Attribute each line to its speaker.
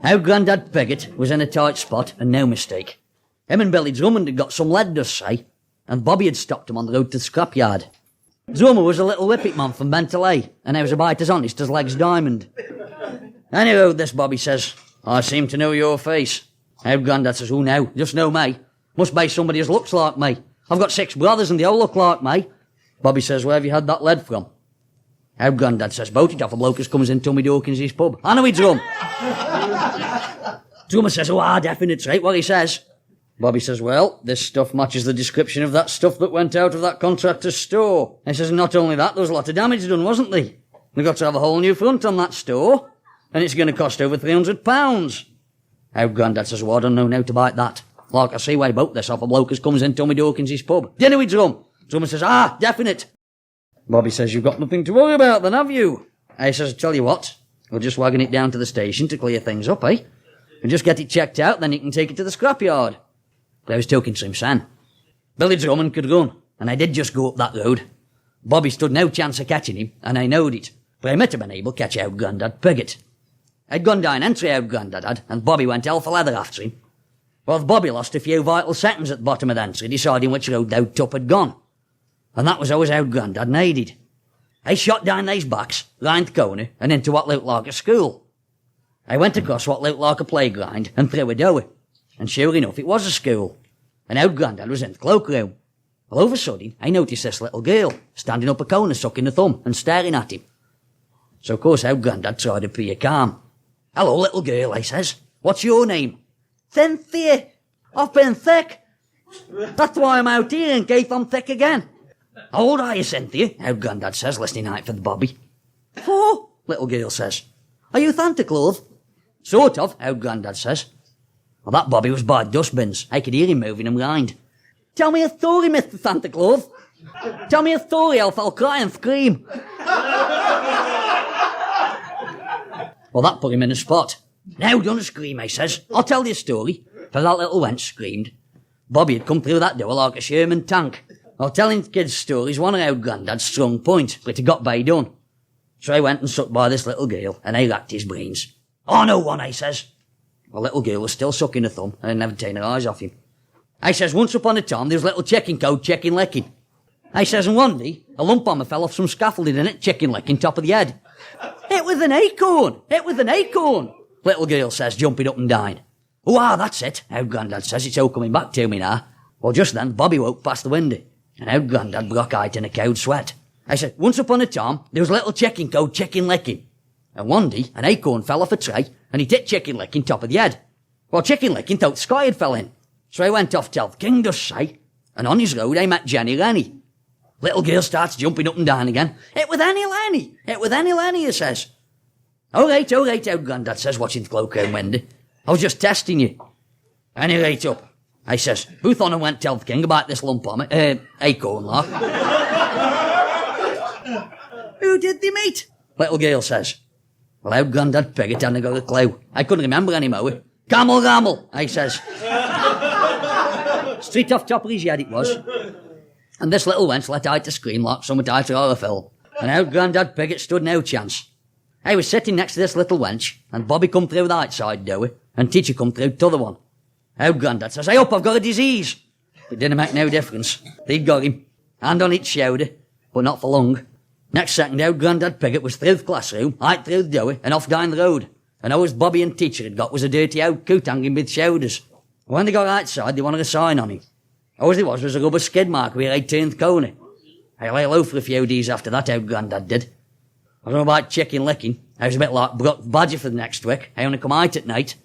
Speaker 1: Owd Grandad Piggott was in a tight spot, and no mistake. Him and Billy Drummond had got some lead, does say, and Bobby had stopped him on the road to the scrapyard. Drummer was a little whippet man from Bentalay, and he was about as honest as Leg's diamond. Anyway, this Bobby says, I seem to know your face. Owd Grandad says, who now? Just know me. Must be somebody as looks like me. I've got 6 brothers and they all look like me. Bobby says, where have you had that lead from? Owd Grandad says, bought it off a bloke as comes in Tommy Dawkins' pub. I know he drum. Drummer says, definite right, what he says. Bobby says, well, this stuff matches the description of that stuff that went out of that contractor's store. And he says, not only that, there was a lot of damage done, wasn't there? They got to have a whole new front on that store, and it's going to cost over £300. Owd Grandad says, well, I don't know now to bite that. Like I say, why bought this off a bloke as comes in Tommy Dawkins' pub. Dinner with Drum. Drummer says, definite. Bobby says, you've got nothing to worry about then, have you? I says, I tell you what, we'll just wagon it down to the station to clear things up, eh? And just get it checked out, then you can take it to the scrapyard. But I was talking to him, son. Billy Drummond could run, and I did just go up that road. Bobby stood no chance of catching him, and I knowed it. But I might have been able to catch Owd Grandad Piggott. I'd gone down entry Owd Grandad had, and Bobby went hell for leather after him. Well, Bobby lost a few vital seconds at the bottom of the entry, deciding which road Owd Tup had gone. And that was always Owd Grandad needed. I shot down these backs, round the corner, and into what looked like a school. I went across what looked like a playground, and through a door. And sure enough, it was a school. And Owd Grandad was in the cloakroom. Well, all of a sudden, I noticed this little girl, standing up a corner, sucking a thumb, and staring at him. So, of course, Owd Grandad tried to appear calm. Hello, little girl, I says. What's your name? Cynthia. I've been thick. That's why I'm out here in case I'm thick again. How old are you, Cynthia? Owd Grandad says, listening out for the Bobby. 4, little girl says. Are you Santa Claus? Sort of, Owd Grandad says. Well, that Bobby was by dustbins. I could hear him moving them round. Tell me a story, Mr. Santa Claus. Tell me a story, else I'll cry and scream. Well, that put him in a spot. Now don't scream, I says. I'll tell you a story. For that little wench screamed. Bobby had come through that door like a Sherman tank. Well, telling kids stories one of Owd Grandad's strong points, but it got by done. So I went and sucked by this little girl, and I racked his brains. Oh, no one, I says. The little girl was still sucking her thumb, and had never taken her eyes off him. I says, once upon a time, there was a little checking code, Chicken Licken. I says, and one day, a lump on me fell off some scaffolding in it, Chicken Licken, top of the head. It was an acorn! It was an acorn! Little girl says, jumping up and down. That's it, Owd Grandad says, it's all coming back to me now. Well, just then, Bobby woke past the window, and Owd Grandad broke-eyed in a cold sweat. I said, once upon a time, there was a little checking code, Chicken Licken. And one day, an acorn fell off a tree, and it hit Chicken Licken top of the head. Well, Chicken Licken thought the sky had fell in. So I went off to tell the king, does say, and on his road I met Jenny Lenny. Little girl starts jumping up and down again. It was Annie Lenny! It was Annie Lenny, he says. All right, Owd Grandad says, watching the cloakroom window. I was just testing you. Annie right up. I says, who thought I went tell the king about this lump on me? Acorn, like. Who did they meet? Little girl says. Well, Owd Grandad Piggott hadn't got a clue. I couldn't remember anymore. Camel Gamble, I says. Straight off top of his head it was. And this little wench let out to scream like some out of horror film. And Owd Grandad Piggott stood no chance. I was sitting next to this little wench, and Bobby come through the outside door, and teacher come through t'other one. Owd Grandad says, I hope I've got a disease. It didn't make no difference. They'd got him. Hand on its shoulder, but not for long. Next second, Owd Grandad Piggott was through the classroom, out through the door, and off down the road. And all his Bobby and teacher had got was a dirty old coat hanging with shoulders. When they got outside, they wanted a sign on him. All there was a rubber skid mark where I'd turned the corner. I lay low for a few days after that, Owd Grandad did. I don't know about Chicken Licken. I was a bit like Brock Badger for the next week. I only come out at night.